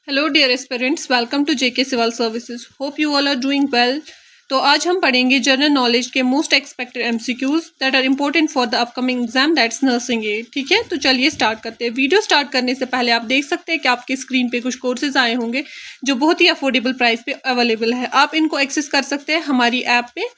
Hello dear aspirants, welcome to JK civil services. Hope you all are doing well. तो आज हम पढ़ेंगे general knowledge के most expected MCQs that are important for the upcoming exam, that's nursing ed. ठीक है, तो चलिए start करते हैं। वीडियो स्टार्ट करने से पहले आप देख सकते हैं कि आपके स्क्रीन पे कुछ कोर्सेज आए होंगे जो बहुत ही अफोर्डेबल प्राइस पे अवेलेबल है। आप इनको एक्सेस कर सकते हैं हमारी ऐप पे।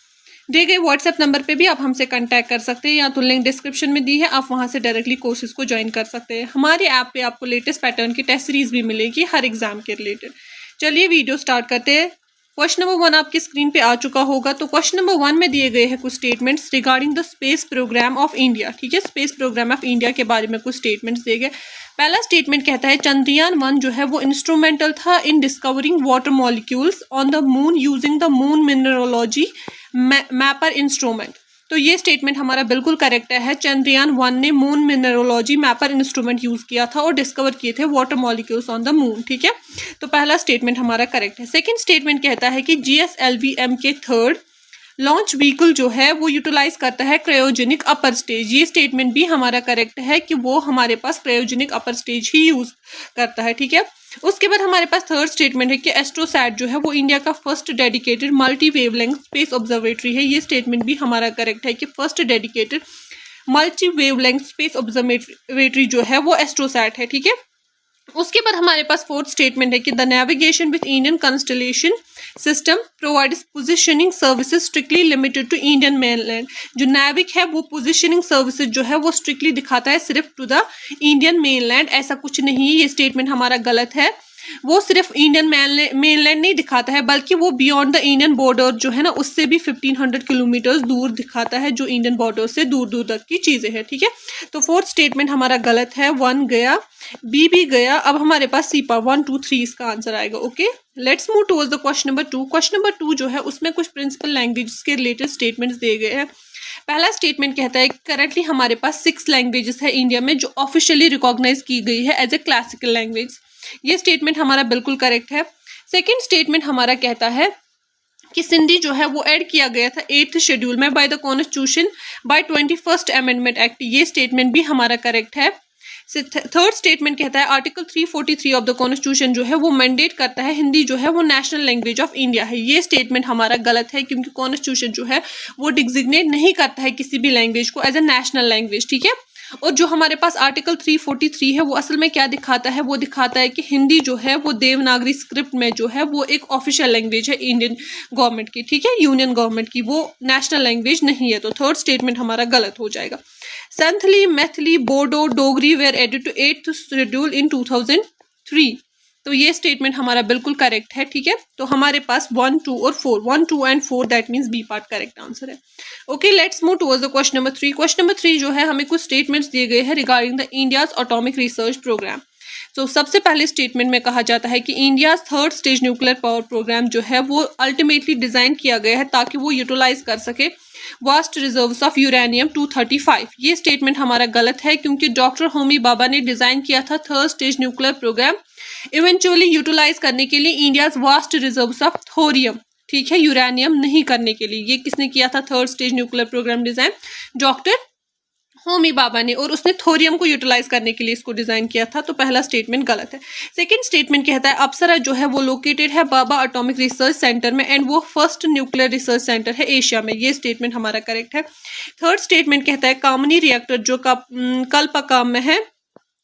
दिए गए व्हाट्सएप नंबर पे भी आप हमसे कांटेक्ट कर सकते हैं, या तो लिंक डिस्क्रिप्शन में दी है, आप वहां से डायरेक्टली कोर्सेज को ज्वाइन कर सकते हैं। हमारे ऐप पे आपको लेटेस्ट पैटर्न की टेस्ट सीरीज भी मिलेगी हर एग्जाम के रिलेटेड। चलिए वीडियो स्टार्ट करते हैं। क्वेश्चन नंबर 1 आपकी स्क्रीन पे आ चुका होगा। तो क्वेश्चन नंबर 1 में दिए गए हैं कुछ statements regarding the space program of India. ठीक है, स्पेस प्रोग्राम ऑफ इंडिया के बारे में कुछ स्टेटमेंट्स दिए गए। पहला स्टेटमेंट कहता है चंद्रयान-1 जो है वो इंस्ट्रूमेंटल था इन discovering water molecules on the moon using the moon mineralogy mapper instrument. तो ये स्टेटमेंट हमारा बिल्कुल करेक्ट है। चंद्रयान-1 ने moon mineralogy mapper instrument use किया था और डिस्कवर किए थे water molecules on the moon. ठीक है, तो पहला स्टेटमेंट हमारा करेक्ट है। सेकंड स्टेटमेंट कहता है कि GSLV-M के थर्ड लॉन्च व्हीकल जो है वो यूटिलाइज करता है क्रायोजेनिक अपर स्टेज। ये स्टेटमेंट भी हमारा करेक्ट है कि वो हमारे पास क्रायोजेनिक अपर स्टेज ही यूज करता है। ठीक है, उसके बाद हमारे पास थर्ड स्टेटमेंट है कि एस्ट्रोसैट जो है वो इंडिया का first dedicated multi wavelength space observatory है। ये स्टेटमेंट भी हमारा करेक्ट है कि first dedicated multi wavelength space observatory जो है वो एस्ट्रोसैट है। ठीक है, उसके बाद हमारे पास फोर्थ स्टेटमेंट है कि the navigation with Indian constellation system provides positioning services strictly limited to Indian mainland. जो नेविक है वो पोजिशनिंग सर्विसेज जो है वो स्ट्रिक्टली दिखाता है सिर्फ टू द इंडियन मेनलैंड। ऐसा कुछ नहीं है, ये स्टेटमेंट हमारा गलत है। वो सिर्फ इंडियन मेनलैंड नहीं दिखाता है, बल्कि वो बियॉन्ड द इंडियन बॉर्डर जो है ना उससे भी 1500 किलोमीटर दूर दिखाता है, जो इंडियन बॉर्डर से दूर दूर तक की चीजें हैं। ठीक है, तो फोर्थ स्टेटमेंट हमारा गलत है। 1 गया, बी भी गया। अब हमारे पास सी पार्ट 1, 2, 3 इसका आंसर आएगा। Okay, let's move towards the question number 2। Question number 2 जो है उसमें कुछ प्रिंसिपल लैंग्वेजेस के रिलेटेड स्टेटमेंट्स दिए गए हैं। पहला स्टेटमेंट कहता है करंटली हमारे पास 6 लैंग्वेजेस है इंडिया में जो ऑफिशियली रिकॉग्नाइज की गई है एज ए क्लासिकल लैंग्वेज। ये स्टेटमेंट हमारा बिल्कुल करेक्ट है। सेकेंड स्टेटमेंट हमारा कहता है कि सिंधी जो है वो ऐड किया गया था 8th शेड्यूल में by the constitution bye 21st amendment act. ये स्टेटमेंट भी हमारा करेक्ट है। थर्ड स्टेटमेंट कहता है आर्टिकल 343 ऑफ द कॉन्स्टिट्यूशन जो है वो मैंडेट करता है हिंदी जो है वो नेशनल लैंग्वेज ऑफ इंडिया है। ये स्टेटमेंट हमारा गलत है, क्योंकि कॉन्स्टिट्यूशन जो है वो डिजिग्नेट नहीं करता है किसी भी लैंग्वेज को एज ए नेशनल लैंग्वेज। ठीक है, और जो हमारे पास आर्टिकल 343 है वो असल में क्या दिखाता है, वो दिखाता है कि हिंदी जो है वो देवनागरी स्क्रिप्ट में जो है वो एक ऑफिशियल लैंग्वेज है इंडियन गवर्नमेंट की। ठीक है, यूनियन गवर्नमेंट की, वो नेशनल लैंग्वेज नहीं है। तो थर्ड स्टेटमेंट हमारा गलत हो जाएगा। Santhali, Maithili, Bodo, Dogri were added to 8th schedule in 2003। तो ये स्टेटमेंट हमारा बिल्कुल करेक्ट है। ठीक है, तो हमारे पास 1, 2 और 4, 1, 2 and 4 that means B part correct answer है। Okay, let's move towards the question number 3। Question number 3 जो है हमें कुछ स्टेटमेंट्स दिए गए हैं regarding the India's atomic research programme. तो सबसे पहले स्टेटमेंट में कहा जाता है कि India third stage nuclear power programme जो है वो अल्टीमेटली डिजाइन किया गया है ताकि वो यूटिलाइज कर सके वास्ट रिजर्व्स ऑफ यूरेनियम 235। ये स्टेटमेंट हमारा गलत है, क्योंकि डॉक्टर होमी भाभा ने डिजाइन किया था third stage nuclear program eventually utilise करने के लिए India's vast reserves of thorium. ठीक है, यूरेनियम नहीं करने के लिए। ये किसने किया था third stage nuclear program design? Doctor Homi Bhabha ने, और उसने थोरियम को यूटिलाइज करने के लिए इसको डिजाइन किया था। तो पहला स्टेटमेंट गलत है। सेकंड स्टेटमेंट कहता है अप्सरा जो है वो लोकेटेड है भाभा एटॉमिक रिसर्च सेंटर में एंड वो फर्स्ट न्यूक्लियर रिसर्च सेंटर है एशिया में। ये स्टेटमेंट हमारा करेक्ट है। थर्ड स्टेटमेंट कहता है कामनी रिएक्टर जो कल्पकाम में है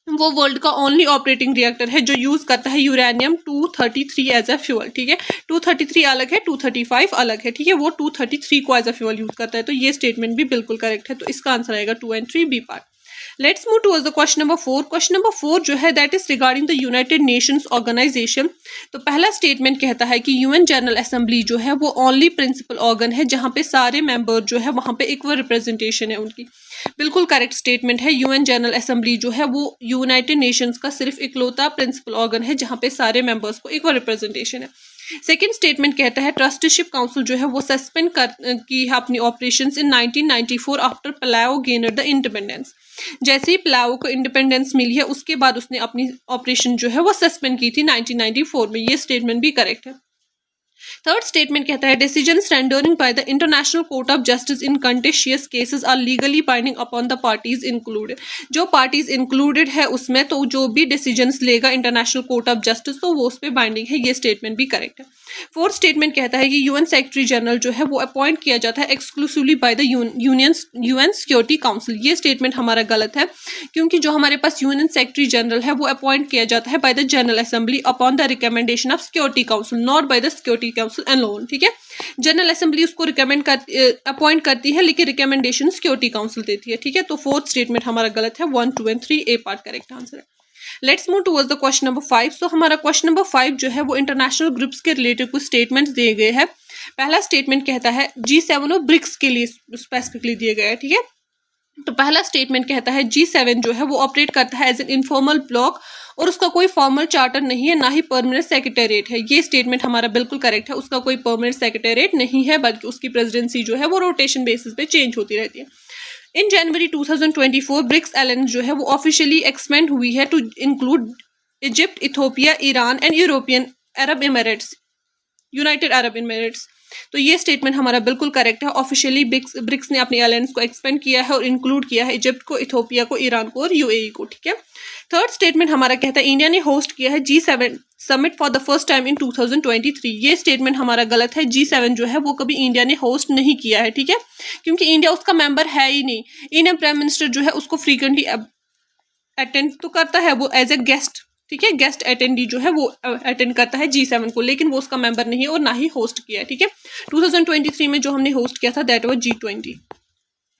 वो वर्ल्ड का ओनली ऑपरेटिंग रिएक्टर है जो यूज करता है यूरेनियम 233 एज ए फ्यूल। ठीक है, 233 अलग है, 235 अलग है। ठीक है, वो 233 को एज ए फ्यूल यूज करता है। तो ये स्टेटमेंट भी बिल्कुल करेक्ट है। तो इसका आंसर आएगा 2 and 3 B part. Let's move towards the question number 4। Question number 4 जो है that is regarding the United Nations Organisation. तो पहला स्टेटमेंट कहता है कि यूएन जनरल असेंबली जो है वो ओनली प्रिंसिपल ऑर्गन है जहां पे सारे मेंबर जो है वहां पे इक्वल रिप्रेजेंटेशन है उनकी। बिल्कुल करेक्ट स्टेटमेंट है। यूएन जनरल असेंबली जो है वो यूनाइटेड नेशंस का सिर्फ इकलौता प्रिंसिपल ऑर्गन है जहां पे सारे मेंबर्स को इक्वल रिप्रेजेंटेशन है। सेकेंड स्टेटमेंट कहता है ट्रस्टीशिप काउंसिल जो है वो सस्पेंड की है अपनी operations in 1994 after Palau gained the independence. जैसे ही पलाओ को इंडिपेंडेंस मिली है उसके बाद उसने अपनी ऑपरेशन जो है वो सस्पेंड की थी 1994 में। ये स्टेटमेंट भी करेक्ट है। थर्ड स्टेटमेंट कहता है decisions rendering by the International Court of Justice in contentious cases are legally binding upon the parties included. जो पार्टीज इंक्लूडेड है उसमें तो जो भी डिसीजंस लेगा इंटरनेशनल कोर्ट ऑफ जस्टिस तो वो उस पर बाइंडिंग है, ये स्टेटमेंट भी करेक्ट है। फोर्थ स्टेटमेंट कहता है कि यूएन सेक्रेटरी जनरल जो है वो अपॉइंट किया जाता है exclusively by the UN security council. ये स्टेटमेंट हमारा गलत है, क्योंकि जो हमारे पास यूएन सेक्रेटरी जनरल है वो अपॉइंट किया जाता है by the general assembly upon the recommendation of security council, not by the security council alone. ठीक है, जनरल असेंबली उसको रिकमेंड अपॉइंट करती है लेकिन रिकमेंडेशन सिक्योरिटी काउंसिल देती है। ठीक है, तो फोर्थ स्टेटमेंट हमारा गलत है। 1, 2 and 3 A part correct answer है। Let's move towards the question number 5। So हमारा क्वेश्चन नंबर 5 जो है वो इंटरनेशनल ग्रुप्स के रिलेटेड कुछ स्टेटमेंट्स दिए गए हैं। पहला स्टेटमेंट कहता है G7 और ब्रिक्स के लिए स्पेसिफिकली दिए गए हैं। ठीक है, तो पहला स्टेटमेंट कहता है G7 जो है वो ऑपरेट करता है एज एन इनफॉर्मल ब्लॉक और उसका कोई फॉर्मल चार्टर नहीं है, ना ही परमानेंट सेक्रेटेरिएट है। ये स्टेटमेंट हमारा बिल्कुल करेक्ट है। उसका कोई परमानेंट सेक्रेटेरिएट नहीं है, बल्कि उसकी प्रेसिडेंसी जो है वो रोटेशन बेसिस पे चेंज होती रहती है। इन जनवरी 2024 ब्रिक्स अलायंस जो है वो ऑफिशियली एक्सपेंड हुई है to include Egypt, Ethiopia, Iran and European Arab Emirates, United Arab Emirates. तो ये स्टेटमेंट हमारा बिल्कुल करेक्ट है। ऑफिशियली ब्रिक्स ने अपने अलायंस को एक्सपेंड किया है और इंक्लूड किया है इजिप्ट को, इथोपिया को, ईरान को और यूएई को। ठीक है, थर्ड स्टेटमेंट हमारा कहता है इंडिया ने होस्ट किया है G7 summit for the first time in 2023। ये स्टेटमेंट हमारा गलत है। G7 जो है वो कभी इंडिया ने होस्ट नहीं किया है। ठीक है, क्योंकि इंडिया उसका मेंबर है ही नहीं। इंडियन प्राइम मिनिस्टर जो है उसको फ्रीक्वेंटली अटेंड तो करता है वो एज ए गेस्ट। ठीक है, गेस्ट अटेंडी जो है वो अटेंड करता है G7 को, लेकिन वो उसका मेंबर नहीं है और ना ही होस्ट किया है। ठीक है, 2023 में जो हमने होस्ट किया था दैट वाज G20।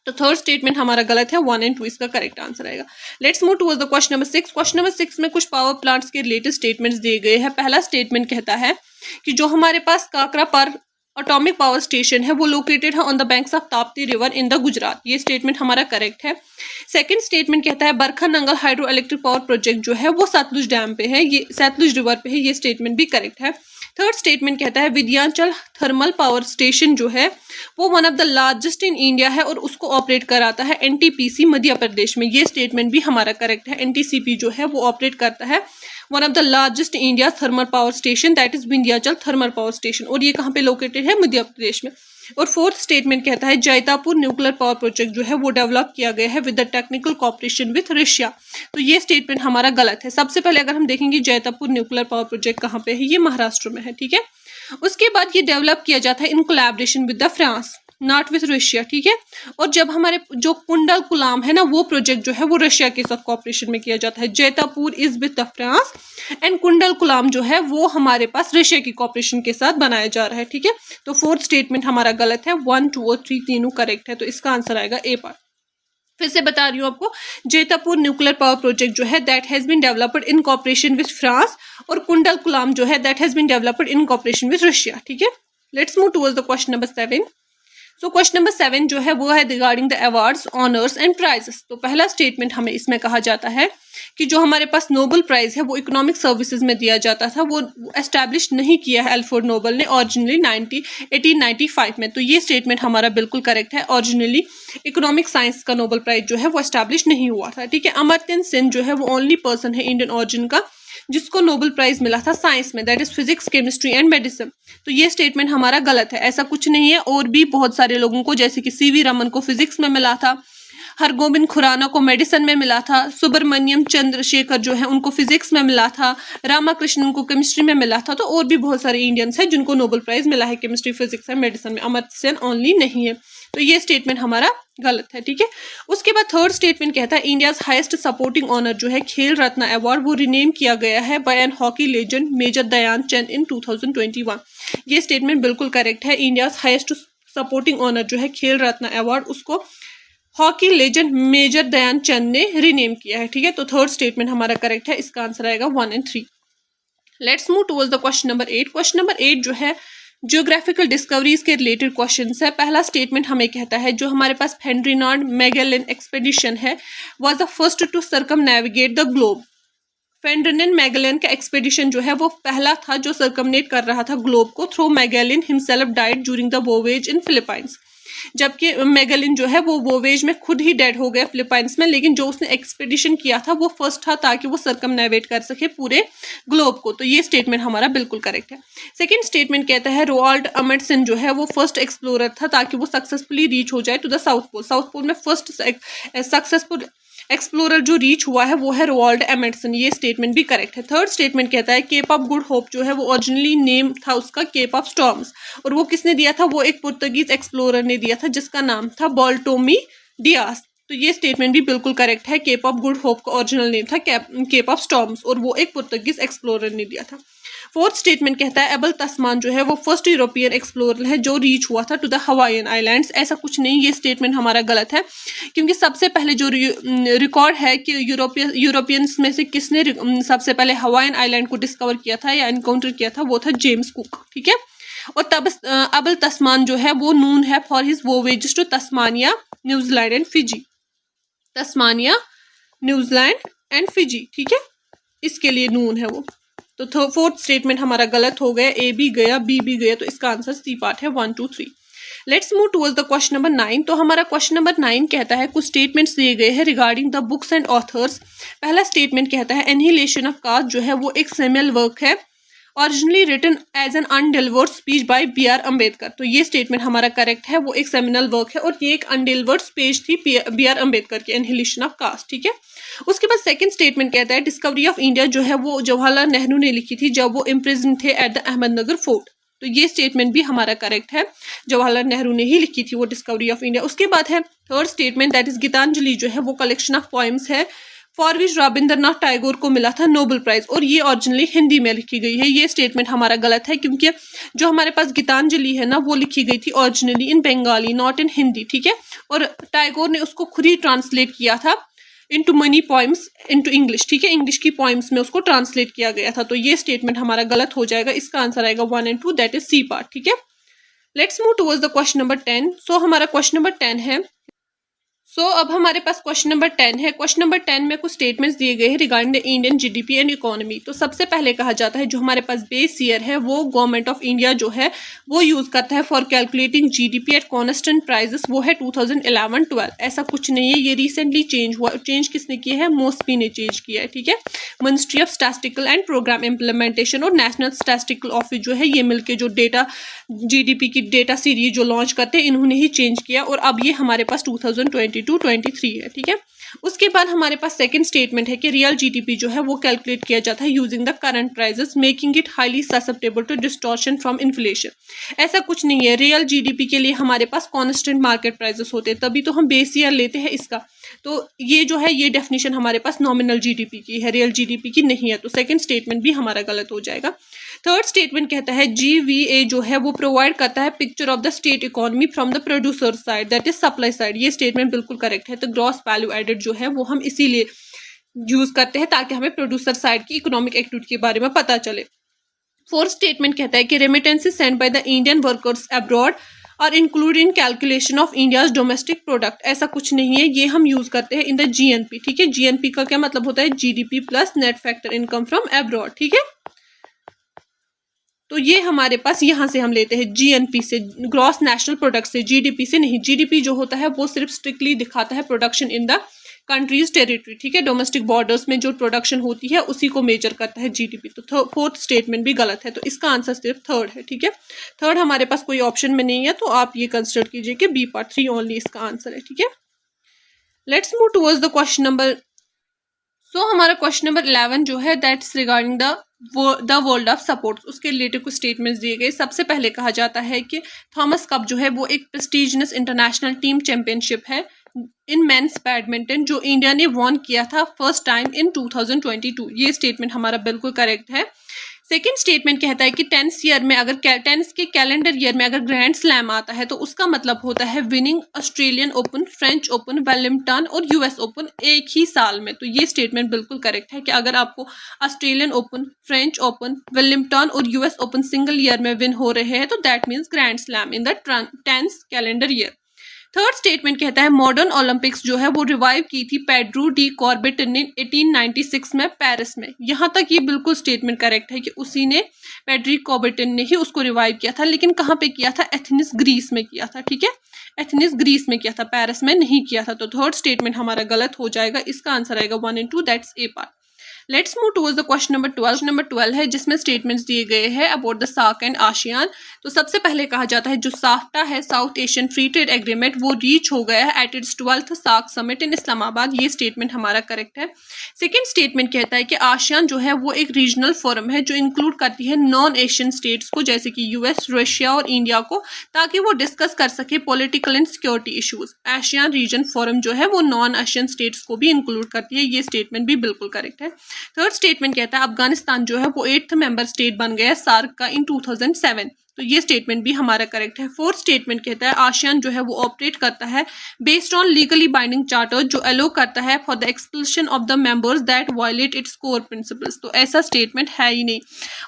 तो थर्ड स्टेटमेंट हमारा गलत है। 1 and 2 इसका करेक्ट आंसर आएगा। Let's move towards the question number 6। Question number 6 में कुछ पावर प्लांट्स के रिलेटेड स्टेटमेंट्स दिए गए हैं। पहला स्टेटमेंट कहता है कि जो हमारे पास काकरा पर एटॉमिक पावर स्टेशन है वो लोकेटेड है on the banks of Tapti river in the Gujarat. ये स्टेटमेंट हमारा करेक्ट है। सेकंड स्टेटमेंट कहता है बरखा Nangal hydroelectric power project जो है वो सतलुज डैम पे है, ये सतलुज रिवर पे है। ये स्टेटमेंट भी करेक्ट है। थर्ड स्टेटमेंट कहता है विंध्याचल थर्मल पावर स्टेशन जो है वो one of the largest in India है और उसको ऑपरेट कराता है एनटीपीसी मध्य प्रदेश में। ये स्टेटमेंट भी हमारा करेक्ट है। एनटीसीपी जो है वो ऑपरेट करता है one of the largest India thermal power station that is Vindhyachal thermal power station, और ये कहाँ पे लोकेटेड है? मध्य प्रदेश में। और फोर्थ स्टेटमेंट कहता है जैतापुर न्यूक्लियर पावर प्रोजेक्ट जो है वो डेवलप किया गया है with the technical corporation with Russia. तो ये स्टेटमेंट हमारा गलत है। सबसे पहले अगर हम देखेंगे जैतापुर न्यूक्लियर पावर प्रोजेक्ट कहाँ पे है, ये महाराष्ट्र में है। ठीक है, उसके बाद ये डेवलप किया जाता है in collaboration with the France, not with Russia. ठीक है, और जब हमारे जो कुंडल कुलाम है ना वो प्रोजेक्ट जो है वो रशिया के साथ कॉपरेशन में किया जाता है। Jaitapur is with the France and कुंडल कुलाम जो है वो हमारे पास रशिया की कॉपरेशन के साथ बनाया जा रहा है। ठीक है, तो फोर्थ स्टेटमेंट हमारा गलत है। 1, 2 और 3 तीनों करेक्ट है, तो इसका आंसर आएगा ए पार्ट। फिर से बता रही हूँ आपको, जैतापुर न्यूक्लियर पावर प्रोजेक्ट जो है that has been developed in cooperation with France, और कुंडल कुलाम जो है that has been developed in cooperation with Russia. ठीक है, let's move towards the question number 7। So question number 7 जो है वो है regarding the awards, honours and prizes. तो पहला स्टेटमेंट हमें इसमें कहा जाता है कि जो हमारे पास नोबेल प्राइज है वो इकोनॉमिक सर्विसेज में दिया जाता था, वो एस्टैब्लिश नहीं किया है अल्फ्रेड नोबेल ने ओरिजिनली 1895 में। तो ये स्टेटमेंट हमारा बिल्कुल करेक्ट है। ओरिजिनली इकोनॉमिक साइंस का नोबेल प्राइज जो है वो एस्टैब्लिश नहीं हुआ था। ठीक है, अमर्त्य सेन जो है वो ओनली पर्सन है इंडियन ओरिजिन का जिसको नोबेल प्राइज मिला था साइंस में, that is physics, chemistry and medicine. तो ये स्टेटमेंट हमारा गलत है, ऐसा कुछ नहीं है। और भी बहुत सारे लोगों को, जैसे कि सीवी रमन को फिजिक्स में मिला था, हरगोबिंद खुराना को मेडिसिन में मिला था, सुब्रमण्यम चंद्रशेखर जो है उनको फिजिक्स में मिला था, रामाकृष्णन को केमिस्ट्री में मिला था। तो और भी बहुत सारे इंडियंस हैं जिनको नोबेल प्राइज मिला है केमिस्ट्री, फिजिक्स एंड मेडिसिन में। अमर्त्य सेन ओनली नहीं है, तो ये स्टेटमेंट हमारा गलत है। ठीक है, उसके बाद थर्ड स्टेटमेंट कहता है इंडियाज हाईएस्ट सपोर्टिंग ऑनर जो है खेल रत्न अवार्ड वो रिनेम किया गया है by an hockey legend Major Dhyanchand in 2021। ये स्टेटमेंट बिल्कुल करेक्ट है। इंडियाज हाईएस्ट सपोर्टिंग ऑनर जो है खेल रत्न अवार्ड उसको हॉकी लेजेंड मेजर ध्यानचंद ने रिनेम किया है। ठीक है, तो थर्ड स्टेटमेंट हमारा करेक्ट है। इसका आंसर आएगा 1 and 3। Let's move towards the question number 8। Question number 8 जो है जियोग्राफिकल डिस्कवरीज के रिलेटेड क्वेश्चन है। पहला स्टेटमेंट हमें कहता है जो हमारे पास फेंड्रिनाल्ड मैगेलन एक्सपेडिशन है was the first to circumnavigate the globe. Ferdinand Magellan का एक्सपेडिशन जो है वो पहला था जो सर्कमनेट कर रहा था ग्लोब को। Though Magellan himself died during the voyage in Philippines. जबकि मैगलिन जो है वो वोवेज में खुद ही डेड हो गया फिलीपाइंस में, लेकिन जो उसने एक्सपेडिशन किया था वो फर्स्ट था ताकि वो सर्कमनेविगेट कर सके पूरे ग्लोब को। तो ये स्टेटमेंट हमारा बिल्कुल करेक्ट है। सेकेंड स्टेटमेंट कहता है रोनाल्ड अमंडसेन जो है वो फर्स्ट एक्सप्लोरर था ताकि वो सक्सेसफुली रीच हो जाए to the South Pole. South Pole में फर्स्ट सक्सेसफुल एक्सप्लोरर जो रीच हुआ है वो है रोनाल्ड अमंडसेन। ये स्टेटमेंट भी करेक्ट है। थर्ड स्टेटमेंट कहता है केप ऑफ गुड होप जो है वो ओरिजिनली नेम था उसका केप ऑफ स्टॉर्म्स, और वो किसने दिया था, वो एक पुर्तगीज एक्सप्लोरर ने दिया था जिसका नाम था बाल्टोमी डियास। तो ये स्टेटमेंट भी बिल्कुल करेक्ट है। केप ऑफ गुड होप का ओरिजिनल नेम था केप ऑफ स्टॉर्म्स, और वो एक पुर्तगीज एक्सप्लोरर ने दिया था। फोर्थ स्टेटमेंट कहता है एबल तस्मान जो है वो फर्स्ट यूरोपियन एक्सप्लोरर है जो रीच हुआ था टू द हवाईयन आइलैंड्स। ऐसा कुछ नहीं, ये स्टेटमेंट हमारा गलत है, क्योंकि सबसे पहले जो रिकॉर्ड है कि यूरोपियंस में से किसने सबसे पहले हवाईयन आइलैंड को डिस्कवर किया था या एनकाउंटर किया था, वो था जेम्स कुक। ठीक है, और तब अबल तस्मान जो है वो नून है for his वोवेजेस to Tasmania, New Zealand and Fiji. Tasmania, New Zealand and Fiji, ठीक है, इसके लिए नून है वो। तो फोर्थ स्टेटमेंट हमारा गलत हो गया, ए भी गया, बी भी गया, तो इसका आंसर सी पार्ट है 1 2 3। Let's move towards the question number 9। तो हमारा क्वेश्चन नंबर 9 कहता है कुछ स्टेटमेंट्स दिए गए हैं regarding the books and authors. पहला स्टेटमेंट कहता है एनिहिलेशन ऑफ कास्ट जो है वो एक सेमिनल वर्क है originally written as an undelivered speech by B R. Ambedkar. तो ये स्टेटमेंट हमारा करेक्ट है, वो एक सेमिनल वर्क है और ये एक अनडिलीवर्ड स्पीच थी बी.आर. अम्बेडकर की, एनिहिलेशन ऑफ कास्ट। ठीक है, उसके बाद सेकंड स्टेटमेंट कहता है डिस्कवरी ऑफ इंडिया जो है वो जवाहरलाल नेहरू ने लिखी थी जब वो इम्प्रिजन थे एट द अहमदनगर फोर्ट। तो ये स्टेटमेंट भी हमारा करेक्ट है, जवाहरलाल नेहरू ने ही लिखी थी वो डिस्कवरी ऑफ इंडिया। उसके बाद है third statement that is Gitanjali जो है वो कलेक्शन ऑफ पोएम्स है फॉर विच रविंद्रनाथ टैगोर को मिला था नोबेल प्राइज, और ये ओरिजिनली हिंदी में लिखी गई है। ये स्टेटमेंट हमारा गलत है, क्योंकि जो हमारे पास गीतांजलि है ना वो लिखी गई थी originally in Bengali, not in Hindi. ठीक है, और टैगोर ने उसको खुद ही ट्रांसलेट किया था into money poems into English. ठीक है, इंग्लिश की पोइम्स में उसको ट्रांसलेट किया गया था। तो ये स्टेटमेंट हमारा गलत हो जाएगा, इसका आंसर आएगा 1 and 2, that is C part. ठीक है, let's move towards the question number 10। So हमारा क्वेश्चन नंबर 10 है, अब हमारे पास क्वेश्चन नंबर 10 है। क्वेश्चन नंबर 10 में कुछ स्टेटमेंट्स दिए गए हैं regarding the Indian GDP and economy. तो सबसे पहले कहा जाता है जो हमारे पास बेस ईयर है वो गवर्नमेंट ऑफ इंडिया जो है वो यूज करता है for calculating GDP at constant prices, वो है 2011-12। ऐसा कुछ नहीं है, ये रिसेंटली चेंज हुआ। चेंज किसने किया है, मोस्पी ने चेंज किया है। ठीक है, ministry of statistical and program implementation और नेशनल स्टैटिस्टिकल ऑफिस जो है ये मिलकर जो डेटा जीडीपी की डेटा सीरीज जो लॉन्च करते हैं इन्होंने ही चेंज किया, और अब ये हमारे पास 2022-23 है। ठीक है, उसके बाद हमारे पास सेकंड स्टेटमेंट है कि रियल जीडीपी जो है वो कैलकुलेट किया जाता है using the current prices making it highly susceptible to distortion from inflation. ऐसा कुछ नहीं है, रियल जीडीपी के लिए हमारे पास कॉन्स्टेंट मार्केट प्राइसेस होते हैं, तभी तो हम बेस ईयर लेते हैं इसका। तो ये जो है ये डेफिनेशन हमारे पास नॉमिनल जीडीपी की है, रियल जीडीपी की नहीं है। तो सेकंड स्टेटमेंट भी हमारा गलत हो जाएगा। थर्ड स्टेटमेंट कहता है जीवीए जो है वो प्रोवाइड करता है picture of the state economy from the producer side, that is supply side. ये स्टेटमेंट बिल्कुल करेक्ट है। तो ग्रॉस वैल्यू एडेड जो है वो हम इसीलिए यूज करते हैं ताकि हमें प्रोड्यूसर साइड की इकोनॉमिक एक्टिविटी के बारे में पता चले। फोर्थ स्टेटमेंट कहता है कि remittances send by the Indian workers abroad और include in calculation of India's domestic product. ऐसा कुछ नहीं है, ये हम यूज करते हैं इन द जीएनपी। ठीक है, जीएनपी का क्या मतलब होता है, GDP plus net factor income from abroad. ठीक है, तो ये हमारे पास यहाँ से हम लेते हैं जीएनपी से, ग्रॉस नेशनल प्रोडक्ट से, जीडीपी से नहीं। जीडीपी जो होता है वो सिर्फ स्ट्रिक्टली दिखाता है production in the countries territory. ठीक है, डोमेस्टिक बॉर्डर्स में जो प्रोडक्शन होती है उसी को मेजर करता है जीडीपी। तो फोर्थ स्टेटमेंट भी गलत है, तो इसका आंसर सिर्फ थर्ड है। ठीक है, थर्ड हमारे पास कोई ऑप्शन में नहीं है, तो आप ये कंसिडर कीजिए कि बी पार्ट 3 ओनली इसका आंसर है। ठीक है, let's move towards the question number. हमारा क्वेश्चन नंबर 11 जो है that's regarding the world of supports. उसके रिलेटेड कुछ स्टेटमेंट्स दिए गए। सबसे पहले कहा जाता है कि थॉमस कप जो है वो एक प्रेस्टीजियस इंटरनेशनल टीम चैंपियनशिप है इन मेंस बैडमिंटन जो इंडिया ने वॉन किया था फर्स्ट टाइम इन 2022। ये स्टेटमेंट हमारा बिल्कुल करेक्ट है। सेकेंड स्टेटमेंट कहता है कि टेंस के कैलेंडर ईयर में अगर ग्रैंड स्लैम आता है तो उसका मतलब होता है winning Australian open, French open, Wellington और यूएस ओपन एक ही साल में। तो ये स्टेटमेंट बिल्कुल करेक्ट है कि अगर आपको Australian open, French open, Wellington और यूएस ओपन सिंगल ईयर में विन हो रहे हैं तो that means grand slam in the 10th calendar year. Third statement कहता है मॉडर्न ओलंपिक्स जो है वो रिवाइव की थी पेड्रो डी कॉर्बेटिन ने 1896 में पेरिस में। यहाँ तक ये बिल्कुल स्टेटमेंट करेक्ट है कि उसी ने, पेड्रो कॉर्बेटिन ने ही उसको रिवाइव किया था, लेकिन कहाँ पे किया था, एथेंस ग्रीस में किया था। ठीक है, एथेंस ग्रीस में किया था, पेरिस में नहीं किया था। तो थर्ड स्टेटमेंट हमारा गलत हो जाएगा, इसका आंसर आएगा 1 and 2, that's A part. Let's move towards the question number 12। Number 12 है जिसमें स्टेटमेंट्स दिए गए हैं about the SAARC and ASEAN. तो सबसे पहले कहा जाता है जो साफ्टा है, South Asian free trade agreement, वो रीच हो गया है at its 12th SAARC summit in Islamabad. ये स्टेटमेंट हमारा करेक्ट है। सेकेंड स्टेटमेंट कहता है कि आसियान जो है वो एक रीजनल फोरम है जो इंक्लूड करती है नॉन एशियन स्टेट्स को, जैसे कि यूएस, रशिया और इंडिया को, ताकि वो डिस्कस कर सके political and security issues. Asian region forum जो है वो नॉन एशियन स्टेट्स को भी इंक्लूड करती है। ये स्टेटमेंट भी बिल्कुल करेक्ट है। थर्ड स्टेटमेंट कहता है अफगानिस्तान जो है वो 8th मेंबर स्टेट बन गया है सार्क का इन 2007। तो ये स्टेटमेंट भी हमारा करेक्ट है। फोर्थ स्टेटमेंट कहता है आसियान जो है वो ऑपरेट करता है based on legally binding charter जो अलो करता है for the expulsion of the members that violate its core principles. तो ऐसा स्टेटमेंट है ही नहीं,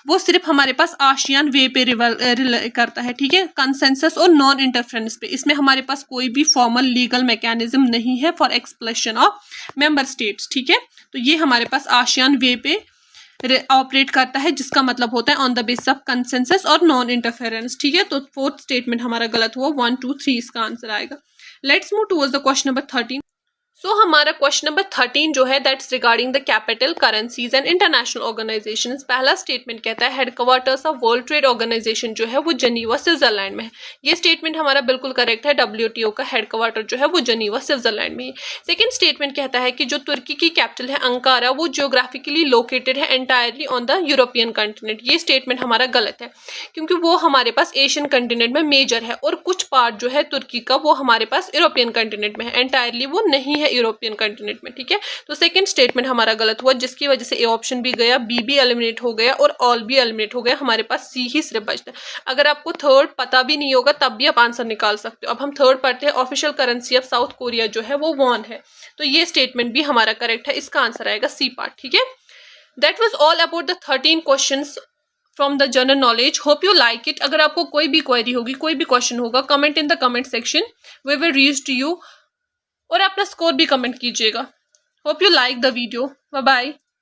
वो सिर्फ हमारे पास आसियान वे पे रिले करता है, ठीक है, कंसेंसस और नॉन इंटरफेरेंस पे। इसमें हमारे पास कोई भी फॉर्मल लीगल मैकेनिज्म नहीं है for explanation of member states, ठीक है। तो ये हमारे पास आसियान वे पे ऑपरेट करता है, जिसका मतलब होता है on the basis of consensus और नॉन इंटरफेरेंस, ठीक है। तो फोर्थ स्टेटमेंट हमारा गलत हुआ, 1 2 3 इसका आंसर आएगा। Let's move towards the question number 13। So हमारा क्वेश्चन नंबर 13 जो है that's regarding the capital, currencies and international organisations. पहला स्टेटमेंट कहता है headquarters of World Trade Organisation जो है वो जनीवा स्विट्जरलैंड में है। ये स्टेटमेंट हमारा बिल्कुल करेक्ट है। WTO का हेडक्वार्टर जो है वो जनीवा स्विट्जरलैंड में है। सेकेंड स्टेटमेंट कहता है कि जो तुर्की की कैपिटल है अंकारा, वो जियोग्राफिकली लोकेटेड है entirely on the European continent. ये स्टेटमेंट हमारा गलत है क्योंकि वो हमारे पास एशियन कंटिनेंट में मेजर है और कुछ पार्ट जो है तुर्की का वो हमारे पास यूरोपियन कंटिनेंट में है, एंटायरली वो नहीं है यूरोपियन कंटिनेंट में, ठीक है। तो सेकंड स्टेटमेंट हमारा गलत हुआ, जिसकी वजह से ए ऑप्शन भी गया, बी भी एलिमिनेट हो गया और ऑल भी एलिमिनेट हो गया। हमारे पास सी ही सिर्फ बचता है। अगर आपको थर्ड पता भी नहीं होगा तब भी आप आंसर निकाल सकते हो। अब हम थर्ड पढ़ते हैं, official currency of south Korea जो है वो वॉन है। तो ये स्टेटमेंट भी हमारा करेक्ट है, इसका आंसर आएगा सी पार्ट, ठीक है। That was all about the 13 questions from the general knowledge. Hope you like it. अगर आपको कोई भी क्वेरी होगी, कोई भी क्वेश्चन होगा, comment in the comment section, we will reach to you. और अपना स्कोर भी कमेंट कीजिएगा। Hope you like the video. Bye bye.